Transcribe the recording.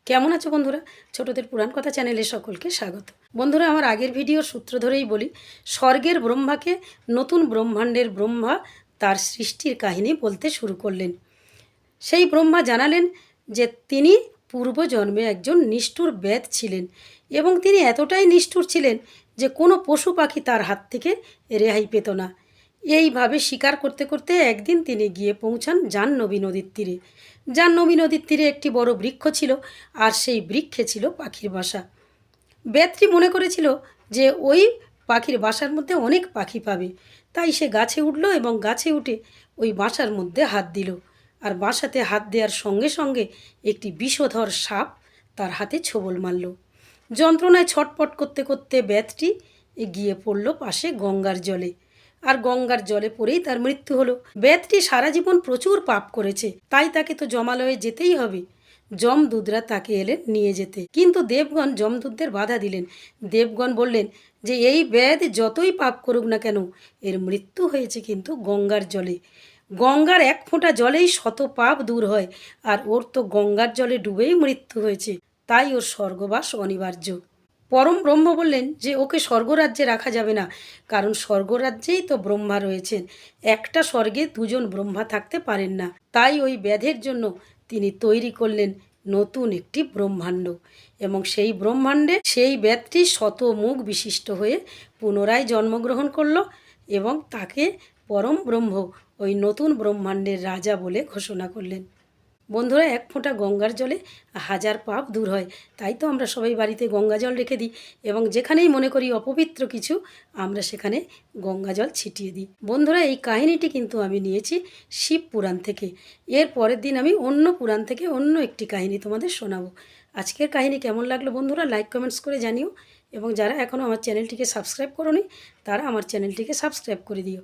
কেমন আছো বন্ধুরা? ছোটদের পুরাণ কথা চ্যানেলে সকলকে স্বাগত। বন্ধুরা, আমার আগের ভিডিওর সূত্র ধরেই বলি, স্বর্গের ব্রহ্মাকে নতুন ব্রহ্মাণ্ডের ব্রহ্মা তার সৃষ্টির কাহিনী বলতে শুরু করলেন। সেই ব্রহ্মা জানালেন যে তিনি পূর্বজন্মে একজন নিষ্ঠুর বেদ ছিলেন এবং তিনি এতটাই নিষ্ঠুর ছিলেন যে কোনো পশু পাখি তার হাত থেকে রেহাই পেত না। এইভাবে শিকার করতে করতে একদিন তিনি গিয়ে পৌঁছান জাহ্নবী নদীর তীরে। জাহ্নবী নদীর তীরে একটি বড় বৃক্ষ ছিল, আর সেই বৃক্ষে ছিল পাখির বাসা। বেদটি মনে করেছিল যে ওই পাখির বাসার মধ্যে অনেক পাখি পাবে, তাই সে গাছে উঠল এবং গাছে উঠে ওই বাসার মধ্যে হাত দিল। আর বাসাতে হাত দেওয়ার সঙ্গে সঙ্গে একটি বিষধর সাপ তার হাতে ছোবল মারল। যন্ত্রণায় ছটপট করতে করতে বেদটি গিয়ে পড়ল পাশে গঙ্গার জলে, আর গঙ্গার জলে পড়েই তার মৃত্যু হলো। বেদটি সারা জীবন প্রচুর পাপ করেছে, তাই তাকে তো জমালয়ে যেতেই হবে। যমদূতরা তাকে এলেন নিয়ে যেতে, কিন্তু দেবগণ যমদূতদের বাধা দিলেন। দেবগণ বললেন যে এই বেদ যতই পাপ করুক না কেন, এর মৃত্যু হয়েছে কিন্তু গঙ্গার জলে। গঙ্গার এক ফোঁটা জলেই শত পাপ দূর হয়, আর ওর তো গঙ্গার জলে ডুবেই মৃত্যু হয়েছে, তাই ওর স্বর্গবাস অনিবার্য। পরম ব্রহ্ম বললেন যে ওকে স্বর্গরাজ্যে রাখা যাবে না, কারণ স্বর্গরাজ্যেই তো ব্রহ্মা রয়েছেন। একটা স্বর্গে দুজন ব্রহ্মা থাকতে পারেন না। তাই ওই ব্যাধের জন্য তিনি তৈরি করলেন নতুন একটি ব্রহ্মাণ্ড, এবং সেই ব্রহ্মাণ্ডে সেই ব্যাধটি শত মুখ বিশিষ্ট হয়ে পুনরায় জন্মগ্রহণ করল, এবং তাকে পরম ব্রহ্ম ওই নতুন ব্রহ্মাণ্ডের রাজা বলে ঘোষণা করলেন। বন্ধুরা, এক ফোঁটা গঙ্গার জলে হাজার পাপ দূর হয়, তাই তো আমরা সবাই বাড়িতে গঙ্গা জল রেখে দিই, এবং যেখানেই মনে করি অপবিত্র কিছু, আমরা সেখানে গঙ্গা জল ছিটিয়ে দিই। বন্ধুরা, এই কাহিনীটি কিন্তু আমি নিয়েছি শিব পুরাণ থেকে। এর পরের দিন আমি অন্য পুরাণ থেকে অন্য একটি কাহিনী তোমাদের শোনাবো। আজকের কাহিনী কেমন লাগলো বন্ধুরা, লাইক কমেন্টস করে জানিও, এবং যারা এখনও আমার চ্যানেলটিকে সাবস্ক্রাইব করোনি তারা আমার চ্যানেলটিকে সাবস্ক্রাইব করে দিও।